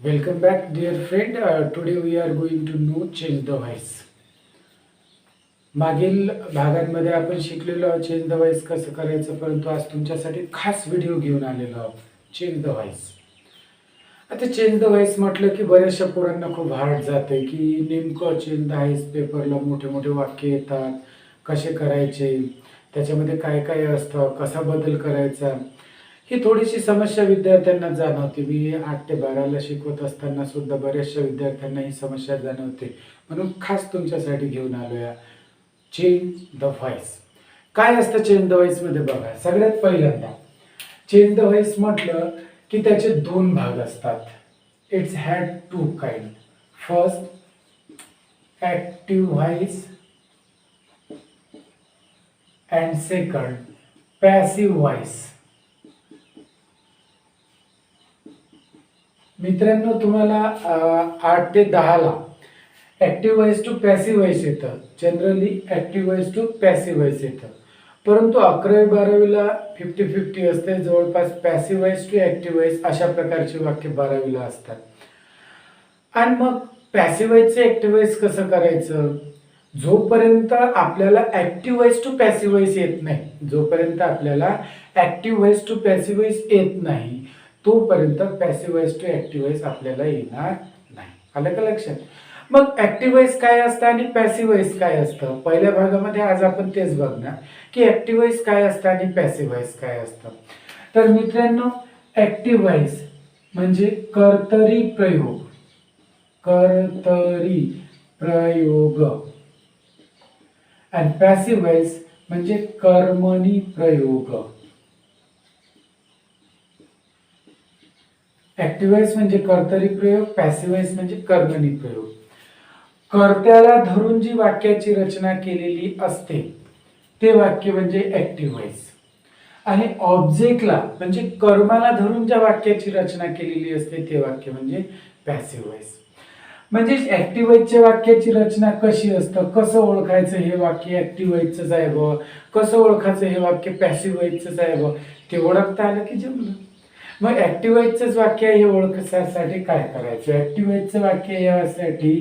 Welcome back, dear friend. Today we are going to know change the voice. मागील भागांमध्ये आपण शिकलेलो आहोत चेंज द व्हॉइस कसं करायचं, परंतु आज तुमच्यासाठी खास व्हिडिओ घेऊन आलेलो आहोत चेंज द व्हॉइस. आता चेंज द व्हॉइस म्हटलं की बऱ्याचशा पोरांना खूप हार्ड जाते की नेमकं चेंज द व्हॉइस पेपरला मोठे मोठे वाक्य येतात, कसे करायचे, त्याच्यामध्ये काय काय असतं, कसा बदल करायचा. ही थोडीशी समस्या विद्यार्थ्यांना जाणवते. मी 8 ते 12ला शिकवत असताना सुद्धा बऱ्याचशा विद्यार्थ्यांना ही समस्या जाणवते. म्हणून खास तुमच्यासाठी घेऊन आलोय चेंज द व्हॉइस. काय असतं चेंज द व्हॉइसमध्ये बघा. सगळ्यात पहिल्यांदा चेंज द व्हॉइस म्हटलं की त्याचे दोन भाग असतात. It's had two kind. First active voice and second passive voice. मित्रांनो, तुम्हाला 8 ते 10ला active voice to passive voice येतं. Generally active voice to passive voice येतं. परंतु 11वी-12वीला 50-50 असते. जवळपास passive voice to active voice अशा प्रकारची वाक्य 12वीला असतात. आणि मग पॅसिव्ह व्हॉइसचे ऍक्टिव्ह व्हॉइस कसं करायचं? जोपर्यंत आपल्याला active voice to passive voice येत नाही, जोपर्यंत आपल्याला active voice to passive voice येत नाही, तोपर्यंत passive voice to active voice आपल्याला येणार नाही. आलं का लक्षात? मग ऍक्टिव्ह व्हॉइस काय असतं आणि पॅसिव्ह व्हॉइस काय असतं? पहिल्या भागामध्ये आज आपण तेच बघणार की ऍक्टिव्ह व्हॉइस काय असतं आणि पॅसिव्ह व्हॉइस काय असतं. तर मित्रांनो, ऍक्टिव्ह व्हॉइस म्हणजे कर्तरी प्रयोग, कर्तरी प्रयोग. आणि पॅसिव्ह व्हॉइस म्हणजे कर्मणी प्रयोग. ऍक्टिव्ह व्हॉइस म्हणजे कर्तरी प्रयोग, पॅसिव्ह व्हॉइस म्हणजे कर्मणी प्रयोग. कर्त्याला धरून जी वाक्याची रचना केलेली असते ते वाक्य म्हणजे ऍक्टिव्ह व्हॉइस. आणि ऑब्जेक्टला म्हणजे कर्माला धरून ज्या वाक्याची रचना केलेली असते ते वाक्य म्हणजे पॅसिव्ह व्हॉइस. म्हणजे ऍक्टिव्ह व्हॉइसच्या वाक्याची रचना कशी असतं, कसं ओळखायचं हे वाक्य ऍक्टिव्ह व्हॉइसच आहे व कसं ओळखायचं हे वाक्य पॅसिव्ह व्हॉइसच आहे व ते ओळखता आलं की जमलं. मग ऍक्टिव्ह व्हॉइसच वाक्य हे ओळखण्यासाठी काय करायचं? ऍक्टिव्ह व्हॉइसचं वाक्य यासाठी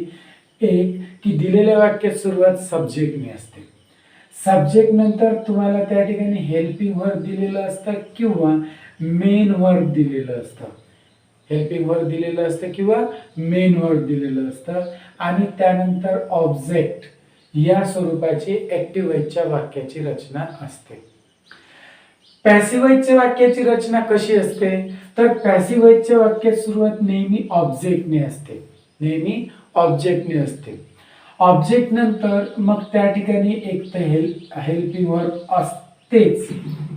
एक की दिलेल्या वाक्यात सुरुवात सब्जेक्टने असते. सब्जेक्ट नंतर तुम्हाला त्या ठिकाणी हेल्पिंग वर्ब दिलेलं असतं किंवा मेन वर्ब दिलेलं असतं. हेल्पिंग वर्ब दिलेलं असतं किंवा मेन वर्ब दिलेलं असतं आणि त्यानंतर ऑब्जेक्ट या स्वरूपाची ऍक्टिव्ह व्हॉइसच्या वाक्याची रचना असते. पॅसिव्ह व्हॉइसच्या वाक्याची रचना कशी असते? तर पॅसिव्ह व्हॉइसच्या वाक्यात सुरुवात नेहमी ऑब्जेक्टने असते, नेहमी ऑब्जेक्टने असते. ऑब्जेक्ट नंतर मग त्या ठिकाणी एक तर हेल्पिंग वर्ब असतेच,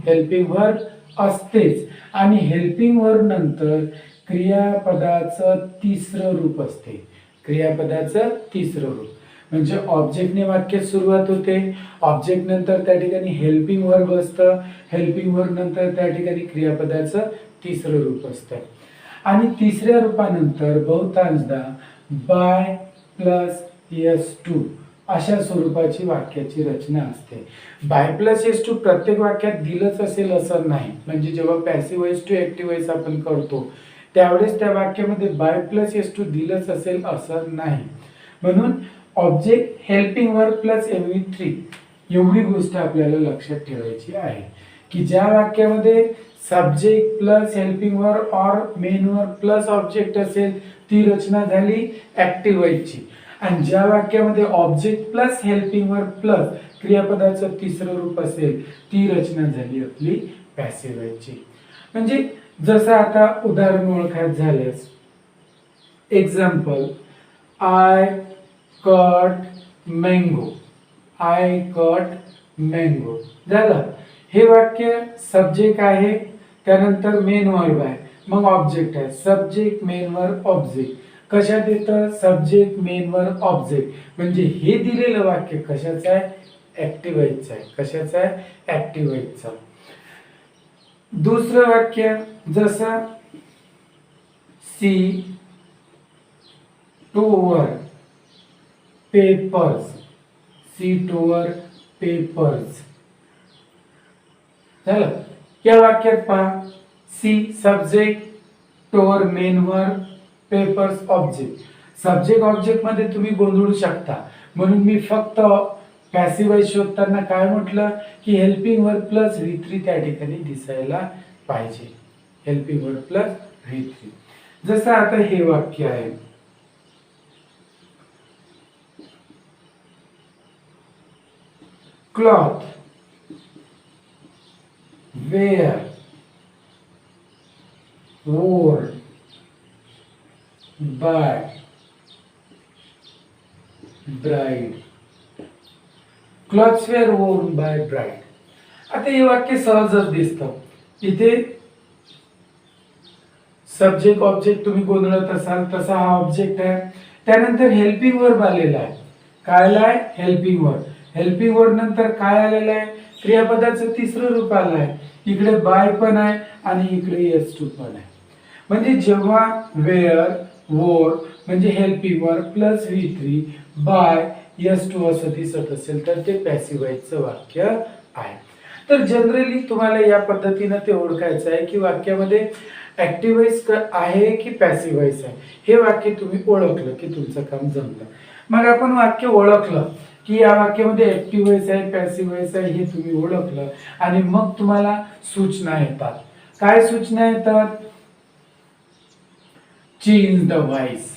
हेल्पिंग वर्ब असतेच आणि हेल्पिंग वर्ब नंतर क्रियापदाचं तिसरं रूप असते, क्रियापदाचं तिसरं रूप. म्हणजे ऑब्जेक्टने वाक्यात सुरुवात होते, ऑब्जेक्ट नंतर त्या ठिकाणी हेल्पिंग वर्ब असतं, हेल्पिंग वर्ब नंतर त्या ठिकाणी क्रियापदाचं तिसरं रूप असतं आणि तिसऱ्या रूपानंतर बहुतांशदा बाय प्लस S2 अशा स्वरूपाची वाक्याची रचना असते. बाय प्लस S2 प्रत्येक वाक्यात दिलंच असेल असं नाही. म्हणजे जेव्हा passive voice to active voice आपण करतो त्यावेळेस त्या वाक्यामध्ये बाय प्लस S2 दिलंच असेल असं नाही. म्हणून object helping verb plus MV3 एवढी गोष्ट आपल्याला लक्षात ठेवायची आहे की ज्या वाक्यामध्ये सब्जेक्ट प्लस हेल्पिंग वर्ब और मेन वर्ब प्लस ऑब्जेक्ट असेल ती रचना झाली ऍक्टिव्ह व्हॉइसची. आणि ज्या वाक्यामध्ये object plus helping verb plus क्रियापदाचं तिसरं रूप असेल ती रचना झाली आपली पॅसिव्ह व्हॉइसची. म्हणजे जसं आता उदाहरण ओळखायचं झाल्यास example, I cut mango, I cut mango झालं. हे वाक्य सब्जेक्ट आहे, त्यानंतर मेन वर्ब आहे, मग ऑब्जेक्ट आहे. सब्जेक्ट मेन वर्ब ऑब्जेक्ट कशात येतं? Subject main verb object. म्हणजे हे दिलेलं वाक्य कशाचं आहे? ऍक्टिव्ह व्हॉइसचं आहे. कशाचं आहे? ऍक्टिव्ह व्हॉइसचं. दुसरं वाक्य जसं she tore papers, she tore papers झालं. या वाक्यात पहा, she subject, tore main verb, papers object. Subject object मध्ये तुम्ही गोंधळू शकता, म्हणून मी फक्त पॅसिव्ह वॉइस शोधताना काय म्हटलं की हेल्पिंग वर्ब प्लस V3 त्या ठिकाणी दिसायला पाहिजे. Helping verb plus V3. जसं आता हे वाक्य आहे, cloth, were, wore, by, bride. Clothes were worn by bride. आता हे वाक्य सहजच दिसतं. इथे सब्जेक्ट ऑब्जेक्ट तुम्ही गोंधळत असाल तसा हा ऑब्जेक्ट आहे. त्यानंतर हेल्पिंग वर्ब आलेला आहे. काय आलाय? Helping verb. हेल्पिंग वर्ब नंतर काय आलेलं आहे? क्रियापदाचं तिसरं रूप आलं आहे. इकडे बाय पण आहे आणि इकडे S2 पण आहे. म्हणजे जेव्हा वेअर, वोर म्हणजे helping verb plus V3 bye S2 असं दिसत असेल तर ते पॅसिव्ह वॉइसचं वाक्य आहे. तर जनरली तुम्हाला या पद्धतीने ते ओळखायचं आहे की वाक्यामध्ये ऍक्टिव्ह वॉइस आहे की पॅसिव्ह वॉइस आहे. हे वाक्य तुम्ही ओळखलं की तुमचं काम जमलं. मग आपण वाक्य ओळखलं की या वाक्यामध्ये ऍक्टिव्ह वॉइस आहे, पॅसिव्ह वॉइस आहे, हे तुम्ही ओळखलं आणि मग तुम्हाला सूचना येतात. काय सूचना येतात? Change the voice.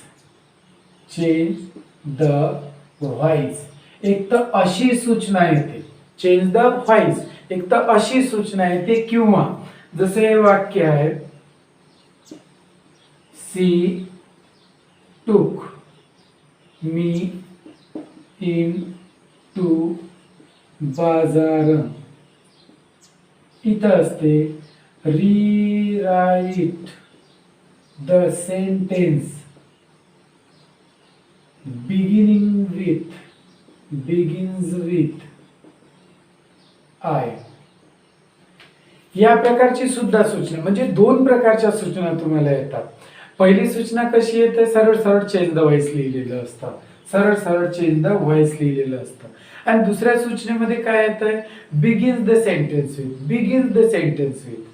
Change the voice. एक तर अशी सूचना येते, चेंज द व्हॉइस, एक तर अशी सूचना येते, किंवा जसे हे वाक्य आहे, सी टूक मी इन टू बाजार. इथं असते रीराईट the sentence begins with I. या प्रकारची सुद्धा सूचना, म्हणजे दोन प्रकारच्या सूचना तुम्हाला येतात. पहिली सूचना कशी येते? सरळ सरळ चेंज द व्हॉइस लिहिलेलं असतं, सरळ सरळ चेंज द व्हॉइस लिहिलेलं असतं. आणि दुसऱ्या सूचनेमध्ये काय येतंय? Begins the sentence with. Begins the sentence with,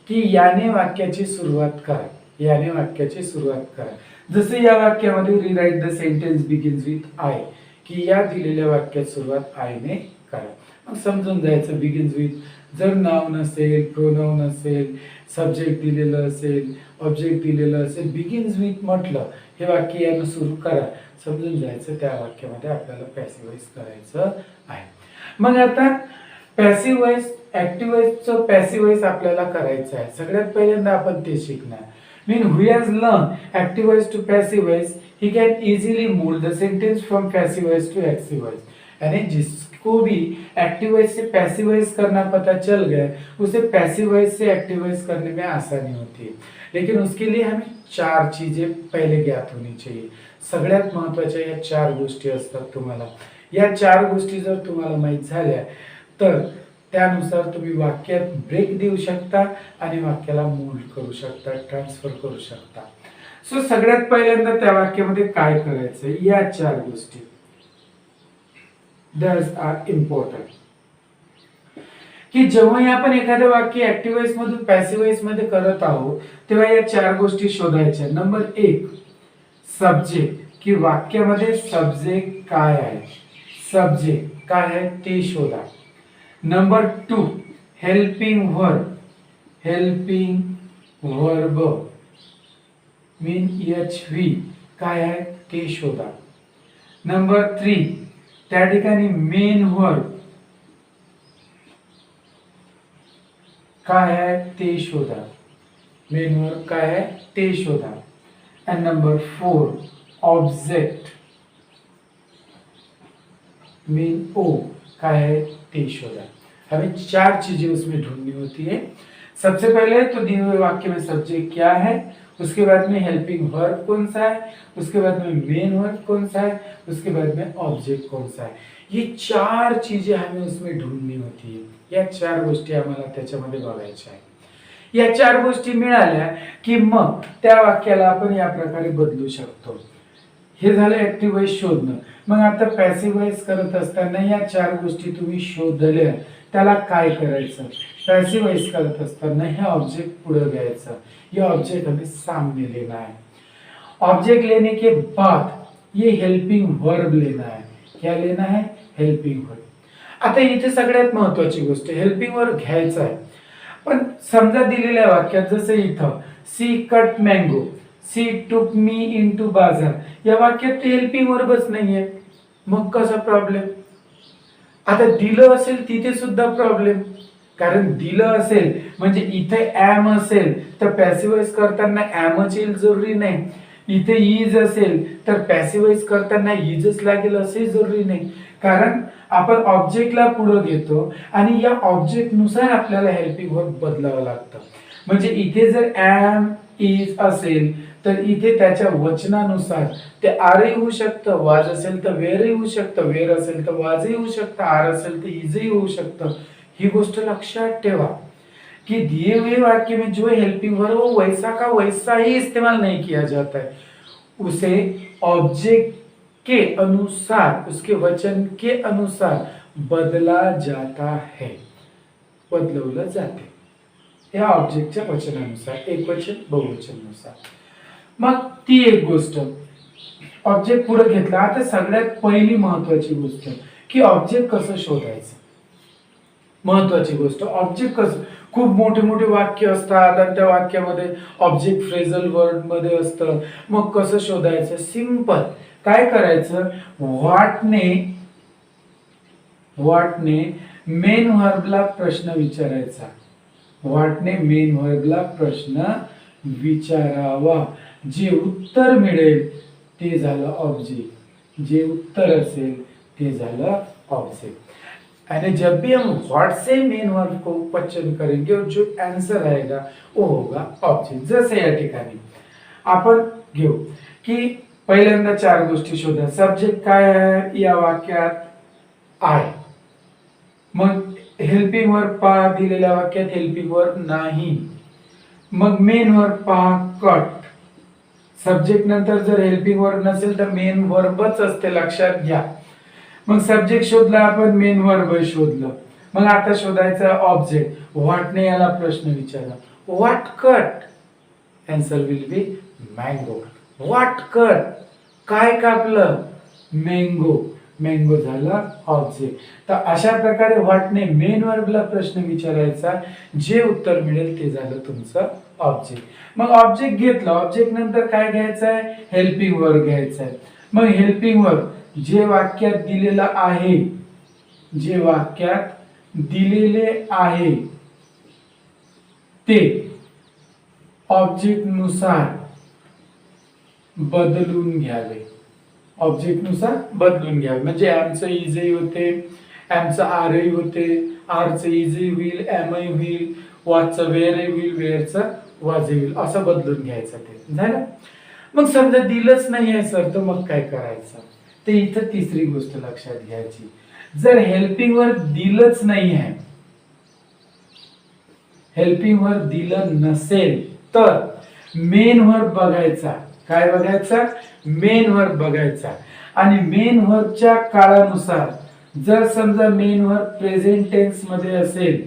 की याने वाक्याची सुरुवात करा, याने वाक्याची सुरुवात करा. जसे या वाक्यामध्ये rewrite the sentence begins with I, की या दिलेल्या वाक्यात सुरुवात आय ने करा. मग समजून जायचं बिगिन्स विथ. जर नाउन असेल, प्रोनाउन असेल, सब्जेक्ट दिलेलं असेल, ऑब्जेक्ट दिलेलं असेल, बिगिन्स विथ म्हटलं, हे वाक्य यानं सुरू करा, समजून जायचं त्या वाक्यामध्ये आपल्याला पॅसिव्ह वॉइस करायचं आहे. मग आता पॅसिव्ह वॉइस, ऍक्टिव्ह वॉइसचं पॅसिव्ह वॉइस आपल्याला करायचं आहे. सगळ्यात पहिल्यांदा आपण ते शिकणार. Mean who has learned active voice to passive voice, he can easily mold the sentence from passive voice to active voice. यानी जिसको भी एक्टिव वॉइस से पैसिव वॉइस करना पता चल गया, उसे पैसिव वॉइस से एक्टिव वॉइस करने में आसानी होती है. लेकिन उसके लिए हमें चार चीजें पहले ज्ञात होनी चाहिए. सगळ्यात महत्त्वाच्या या चार गोष्टी असतात तुम्हाला. या चार गोष्टी जर तुम्हाला माहित झाल्या तर त्यानुसार तुम्ही वाक्यात ब्रेक देऊ शकता आणि वाक्याला मोल्ड करू शकता, ट्रान्सफर करू शकता. सो सगळ्यात पहिल्यांदा त्या वाक्यामध्ये काय करायचं, या चार गोष्टी दॅट्स आर इम्पॉर्टंट. की जेव्हा आपण एखादं वाक्य ऍक्टिव्ह वॉइस मधून पॅसिव्ह वॉइस मध्ये करत आहोत तेव्हा या चार गोष्टी शोधायच्या. नंबर 1 सब्जेक्ट, की वाक्यामध्ये सब्जेक्ट काय आहे, सब्जेक्ट काय आहे ते शोधा. Number 2 helping verb, helping verb mean HV काय आहे ते शोधा. नंबर 3 त्या ठिकाणी मेन वर्ब काय आहे ते शोधा, मेन वर्ब काय आहे ते शोधा. एंड नंबर 4 ऑब्जेक्ट मीन O काय है ते शोधा. हमें चार चीजें उसमें ढूंढनी होती है. सबसे पहले तो दिए हुए वाक्य में सब्जेक्ट क्या है, उसके बाद में हेल्पिंग वर्ब कौन सा है, उसके बाद में मेन वर्ब कौन सा है, उसके बाद में ऑब्जेक्ट कौन सा है. ये चार चीजें हमें उसमें ढूंढनी होती है. या चार गोष्टी आम्हाला त्याच्यामध्ये बघायच्या आहे. या चार गोष्टी मिळाल्या की मग त्या वाक्याला आपण या प्रकारे बदलू शकतो. हे झालं ऍक्टिव्ह वॉइस शोधणं. मग आता पॅसिव्ह वॉइस करत असताना या चार गोष्टी तुम्ही शोधल्या, त्याला काय करायचं. पॅसिव्ह वॉइस करत असताना हे ऑब्जेक्ट पुढे घ्यायचं, हे ऑब्जेक्ट हमें सामने लेना है. ऑब्जेक्ट लेने के बाद ये हेल्पिंग वर्ब लेना है. क्या लेना है? Helping verb. आता इथे सगळ्यात महत्वाची गोष्ट हेल्पिंग वर्ब घ्यायचा आहे. पण समजा दिलेल्या वाक्यात जसं इथं सी कट मँगो, सी टुक मी इनटू बाजार, या वाक्यात हेल्पिंग वर्बच नाहीये. मग कसा प्रॉब्लेम? आता दिलं असेल तिथे सुद्धा प्रॉब्लेम. कारण दिलं असेल म्हणजे इथे ऍम असेल तर पॅसिव्हाइज करताना ऍमच येईल जरुरी नाही. इथे इज असेल तर पॅसिव्हाइज करताना इजच लागेल असे जरुरी नाही. कारण आपण ऑब्जेक्टला पुढे घेतो आणि या ऑब्जेक्ट नुसार आपल्याला हेल्पिंग वर्ब बदलावं लागतं. म्हणजे इथे जर ऍम इज असेल तर इथे त्याच्या वचनानुसार ते आरही होऊ शकतं, वाज असेल तर वेरही होऊ शकतं, वेर असेल तर वाजही होऊ शकतं, आर असेल तर इजही होऊ शकतं. ही गोष्ट लक्षात ठेवा कि दिए हुए वाक्य में जो हेल्पिंग वर्ब वो वैसा का वैसा ही इस्तेमाल नहीं किया जाता है. उसे ऑब्जेक्ट के अनुसार, उसके वचन के अनुसार बदला जाता है, बदलवलं जाते या ऑब्जेक्टच्या वचनानुसार, एक वचन बहुवचनानुसार. मग ती एक गोष्ट ऑब्जेक्ट पुढे घेतला. आता सगळ्यात पहिली महत्वाची गोष्ट की ऑब्जेक्ट कसं शोधायचं. महत्वाची गोष्ट ऑब्जेक्ट कसं, खूप मोठे मोठे वाक्य असतात आणि त्या वाक्यामध्ये ऑब्जेक्ट फ्रेझल वर्ड मध्ये असतं. मग कसं शोधायचं? सिंपल. काय करायचं? व्हॉटने मेन व्हर्बला प्रश्न विचारायचा. व्हॉटने मेन व्हर्बला प्रश्न विचारावा. जे उत्तर मिळेल ते झालं ऑब्जेक्ट, जे उत्तर असेल ते झालं ऑब्जेक्ट. यानी जब भी हम व्हाट से मेन वर्ब को क्वेश्चन करेंगे और जो आंसर आएगा वो होगा ऑब्जेक्ट. जसे या ठिकाणी आपण घेऊ की पहिल्यांदा चार गोष्टी शोधा. सब्जेक्ट काय आहे या वाक्यात? आहे. मग हेल्पिंग वर्ब पहा, दिलेल्या वाक्यात हेल्पिंग वर्ब नाही. मग मेन वर्ब पहा, कट. सब्जेक्ट नंतर जर हेल्पिंग वर्ब नसेल तर मेन वर्बच असते, लक्षात घ्या. मग सब्जेक्ट शोधला आपण, मेन वर्ब शोधलं. मग आता शोधायचा ऑब्जेक्ट. व्हॉटने याला प्रश्न विचारला, what cut? Answer will be mango. What cut? काय कापलं? मँगो. मँगो झाला ऑब्जेक्ट. तर अशा प्रकारे व्हॉटने मेन वर्बला प्रश्न विचारायचा, जे उत्तर मिळेल ते झालं तुमचं ऑब्जेक्ट. मग ऑब्जेक्ट घेतलं, ऑब्जेक्ट नंतर काय घ्यायचं आहे? हेल्पिंग वर्ब घ्यायचं आहे. मग हेल्पिंग वर्ब जे वाक्यात दिलेलं आहे, जे वाक्यात दिलेले आहे ते ऑब्जेक्ट नुसार बदलून घ्यावे. ऑब्जेक्ट नुसार बदलून घ्यावे म्हणजे ऍमचं इजही होते, ऍमचं आरही होते, आरचं इजही होईल, एमही होईल, वाजचं वेरही होईल, वेरचं वाजही होईल, असं बदलून घ्यायचं. ते झालं. मग समजा दिलंच नाही आहे सर, तर मग काय करायचं? ते इथं तिसरी गोष्ट लक्षात घ्यायची. जर हेल्पिंग वर्ब दिलंच नाही आहे, हेल्पिंग वर्ब दिलं नसेल तर मेन वर्ब बघायचा. काय बघायचा? मेन वर्ब बघायचा. आणि मेन वर्बच्या काळानुसार जर समजा मेन वर्ब प्रेझेंट टेन्स मध्ये असेल,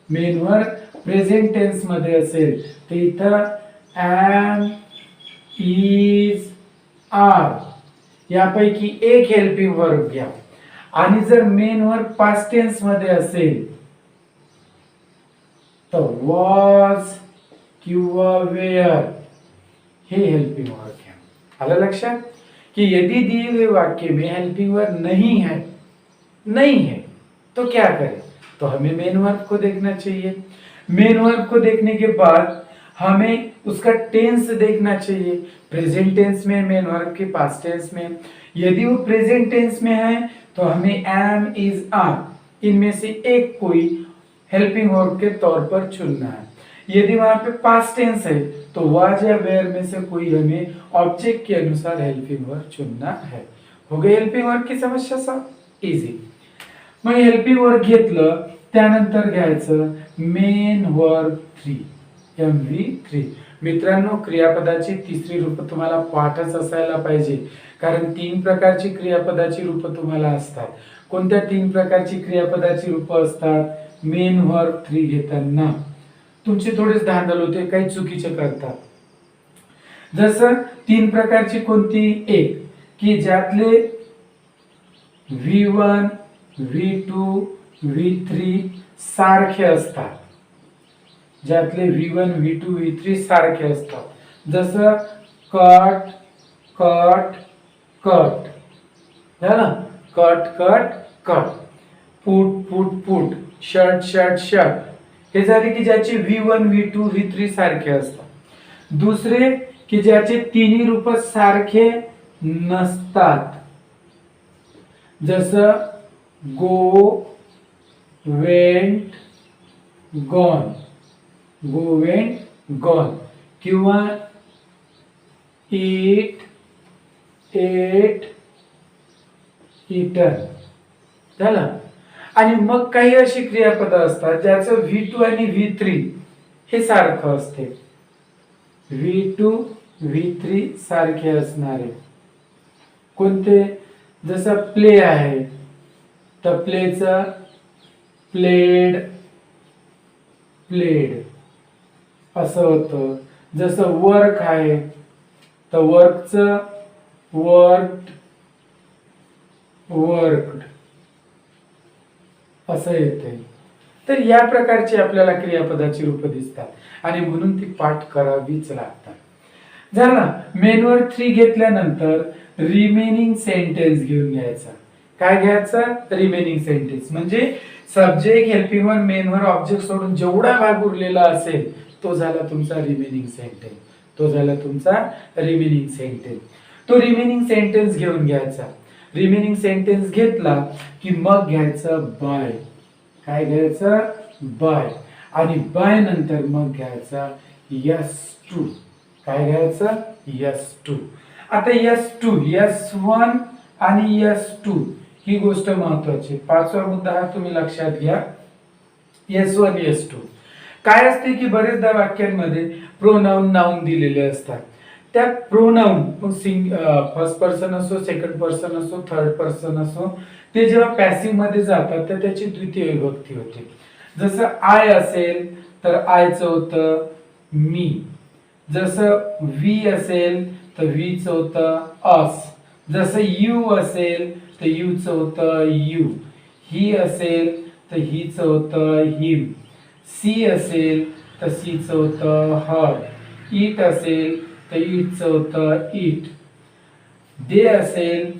मेन वर्ब प्रेझेंट टेन्स मध्ये असेल तर इथं एम, इज, आर यापैकी एक हेल्पिंग वर्ब घ्या. आणि जर मेन वर्ब पास्ट टेन्स मध्ये असेल तर वॉज किंवा वेअर हे हेल्पिंग वर्ब घ्या. आलं लक्षात कि यदि दिए हुए वाक्य में हेल्पिंग वर्ब नहीं है तो क्या करें? तो हमें मेन वर्ब को देखना चाहिए. मेन वर्ब को देखने के बाद हमें उसका टेंस देखना चाहिए. प्रेजेंट टेंस में मेन वर्ब के पास्ट टेंस में. यदि वो प्रेजेंट टेंस में है तो हमें एम, इज, आर इनमें से एक कोई हेल्पिंग वर्ब के तौर पर चुनना है. यदि वहां पे पास्ट टेंस है तो वाज या वेयर में से कोई हमें ऑब्जेक्ट के अनुसार हेल्पिंग वर्ब चुनना है. हो गई हेल्पिंग वर्ब की समस्या सॉल्व. इझी. मग हेल्पिंग वर्ब घेतलं, त्यानंतर घ्यायचं मेन वर्ब 3, MV3. मित्रांनो, क्रियापदाची तिसरी रूप तुम्हाला पाठच असायला पाहिजे. कारण 3 प्रकारची क्रियापदाची रूप तुम्हाला असतात. कोणत्या 3 प्रकारची क्रियापदाची रूप असतात? मेन वर्ब 3 घेताना तुमचे थोडेच धांदल होते, काही चुकीचे करतात. जसं तीन प्रकारची कोणती, एक की ज्यातले V1 V2 V3 सारखे असतात, ज्यातले V1 V2 V3 सारखे असतात. जसं कट कट कट झालं, cut cut cut, put put put, shirt shirt shirt, हे झाले की ज्याचे V1 V2 V3 सारखे असतात. दुसरे की ज्याचे तिन्ही रूप सारखे नसतात, जसं go went gone, go went gone, किंवा ईट एट ईटन झालं. आणि मग काही अशी क्रियापद असतात ज्याचं V2 आणि V3 हे सारखं असते, V2 V3 सारखे असणारे कोणते, जसं प्ले आहे तर प्लेचं प्लेड प्लेड असं होतं. जसं वर्क आहे तर वर्कचं वर्कड वर्कड असं येते. तर या प्रकारची आपल्याला क्रियापदाची रूप दिसतात आणि म्हणून ती पाठ करावीच लागतात. झाला. मेनवर 3 घेतल्यानंतर रिमेनिंग सेंटेन्स घेऊन घ्यायचा. काय घ्यायचं, रिमेनिंग सेंटेन्स म्हणजे subject, helping verb, main verb, object सोडून जेवढा भाग उरलेला असेल तो झाला तुमचा रिमेनिंग सेंटेन्स, तो झाला तुमचा रिमेनिंग सेंटेन्स. तो रिमेनिंग सेंटेन्स घेऊन घ्यायचा. रिमेनिंग सेंटेन्स घेतला की मग घ्यायचं बाय. काय घ्यायचं, बाय. आणि बाय नंतर मग घ्यायचा यस टू. काय घ्यायचं, यस टू. आता यस टू, S1 आणि S2 ही गोष्ट महत्वाची. 5वा मुद्दा हा तुम्ही लक्षात घ्या. S1 S2 काय असते की बरेचदा वाक्यांमध्ये प्रोनाउन नाउन दिलेले असतात. त्या प्रोनाउन फर्स्ट पर्सन असो, सेकंड पर्सन असो, थर्ड पर्सन असो, ते जेव्हा पॅसिव्ह मध्ये जातात तर त्याची द्वितीय विभक्ती होते. जसं आय असेल तर आयचं होतं मी. जसं वी असेल तर वीचं होतं अस. जसं यू असेल तर यूचं होतं यू. ही असेल तर हीचं होतं हिम. सी असेल तर सीचं होतं हर. इट असेल तर इटचं होतं इट. दे असेल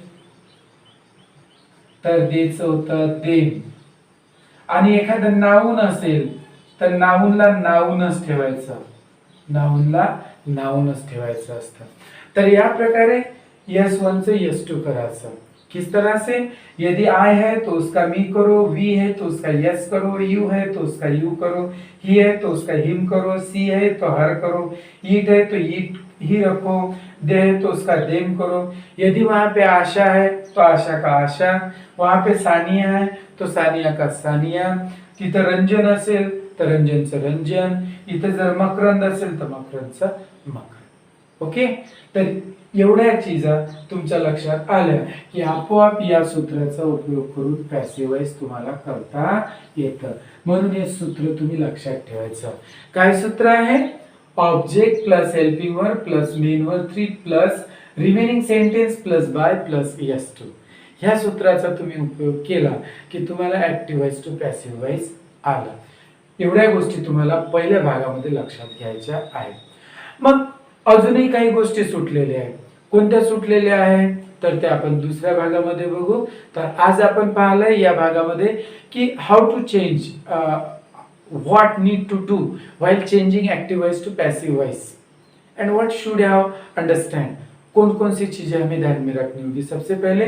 तर देचं होतं देम. आणि एखादं नाऊन असेल तर नाऊनला नाऊनच ठेवायचं, नाऊनला नाऊनच ठेवायचं असतं. तर या प्रकारे S1 से S2 करायचं. किस तरह से, यदि आई है तो उसका मी करो, वी है तो उसका यस करो, यू है तो उसका यू करो, ही है तो उसका हिम करो, सी है तो हर करो, ईट है तो ईट ही रखो, दे है तो उसका देम करो. यदि वहां पे आशा है तो आशा का आशा, वहां पे सानिया है तो सानिया का सानिया, तिथं रंजन असेल तर रंजनचं रंजन, इथं जर मकरंद असेल तर मकरंदचं मकरंद. ओके. तर एवढ्या चीजा तुमच्या लक्षात आल्या की आपोआप या सूत्राचा उपयोग करून पॅसिव्ह वॉइस तुम्हाला करता येतं. म्हणून हे सूत्र तुम्ही लक्षात ठेवायचं. काय सूत्र आहे, object plus helping verb plus main verb 3 plus remaining sentence plus by plus S2. ह्या सूत्राचा तुम्ही उपयोग केला की तुम्हाला active voice to passive voice आला. एवढ्या गोष्टी तुम्हाला पहिल्या भागामध्ये लक्षात घ्यायच्या आहेत. मग अजूनही काही गोष्टी सुटलेल्या आहेत. कोणत्या सुटलेल्या आहेत तर ते आपण दुसऱ्या भागामध्ये बघू. तर आज आपण पाहिलंय या भागामध्ये की how to change, what need to do while changing active voice to passive voice and what should have understand. कौन कौन सी चीजें हमें ध्यान में रखनी होगी. सबसे पहले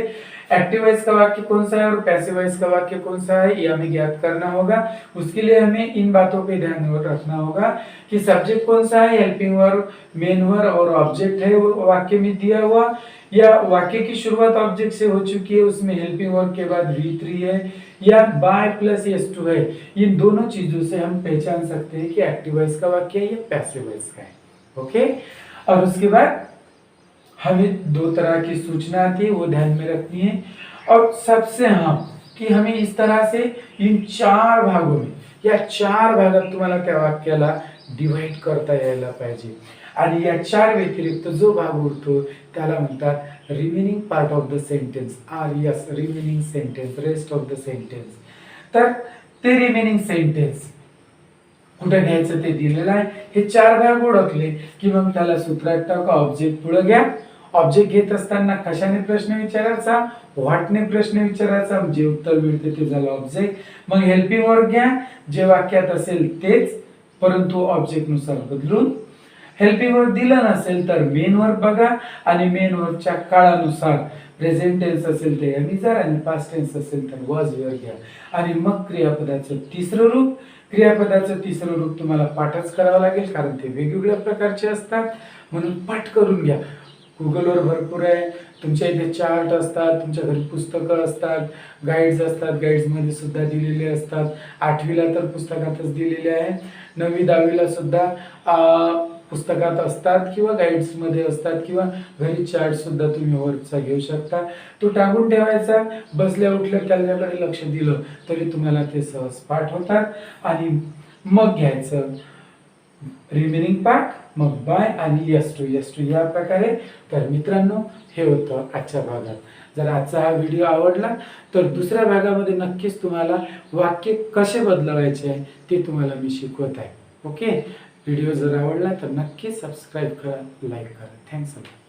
एक्टिव वॉइस का वाक्य कौन सा है और पैसिव वॉइस का वाक्य कौन सा है, ये हमें ज्ञात करना होगा. उसके लिए हमें इन बातों पे ध्यान रखना होगा कि सब्जेक्ट कौन सा है, हेल्पिंग वर्ब, मेन वर्ब और ऑब्जेक्ट है वो वाक्य में दिया हुआ, या वाक्य की शुरुआत ऑब्जेक्ट से हो चुकी है, उसमें हेल्पिंग वर्ब के बाद V3 है, या बाय प्लस S2 है. इन दोनों चीजों से हम पहचान सकते हैं कि एक्टिव वॉइस का वाक्य है या पैसिव वॉइस का है. ओके. और उसके बाद हमें दो तरह की सूचना आती है, वो ध्यान में रखनी है. और सबसे कि हमें इस तरह से इन 4 भागों में या 4 भागात तुम्हाला त्या वाक्याला डिवाइड करता यायला पाहिजे. आणि या 4 व्यतिरिक्त जो भाग उरतो त्याला म्हणतात remaining part of the sentence, RES, remaining sentence, rest of the sentence. तर ते रिमेनिंग सेंटेन्स कुठे घ्यायचं ते दिलेलं आहे. हे 4 भाग ओळखले की मग त्याला सूत्रात टाका, ऑब्जेक्ट पुढे घ्या. ऑब्जेक्ट घेत असताना कशाने प्रश्न विचारायचा, व्हॉटने प्रश्न विचारायचा, जे उत्तर मिळते ते झालं ऑब्जेक्ट. मग हेल्पिंग वर्ब घ्या, जे वाक्यात असेल तेच परंतु ऑब्जेक्ट नुसार बदलून. हेल्पिंग वर्ब दिलं नसेल तर मेन वर्ब बघा आणि मेन वर्बच्या काळानुसार प्रेझेंट टेन्स असेल ते एम इज आर आणि पास्ट टेन्स असेल तर वॉज वर घ्या. आणि मग क्रियापदाचं तिसरं रूप. क्रियापदाचं तिसरं रूप तुम्हाला पाठच करावं लागेल कारण ते वेगवेगळ्या प्रकारचे असतात म्हणून पाठ करून घ्या. गुगलवर भरपूर आहे, तुमच्या इथे चार्ट असतात, तुमच्या घरी पुस्तकं असतात, गाईड्स असतात, गाईड्समध्ये सुद्धा दिलेले असतात. 8वीला तर पुस्तकातच दिलेले आहे, 9वी 10वीला सुद्धा पुस्तकात असतात किंवा गाईड्समध्ये असतात किंवा घरी चार्ट सुद्धा तुम्ही वर्कचा घेऊ शकता. तो टाकून ठेवायचा, बसल्या उठल्या त्याच्याकडे लक्ष दिलं तरी तुम्हाला ते सहज पाठ होतात. आणि मग घ्यायचं रिमेनिंग पार्ट, मग बाय आणि यस टू या प्रकारे. तर मित्रांनो हे होतं आजच्या भागात. जर आजचा हा व्हिडिओ आवडला तर दुसऱ्या भागामध्ये नक्कीच तुम्हाला वाक्य कसे बदलवायचे आहे ते तुम्हाला मी शिकवत आहे. ओके, व्हिडिओ जर आवडला तर नक्की सबस्क्राईब करा, लाईक करा. Thanks a lot.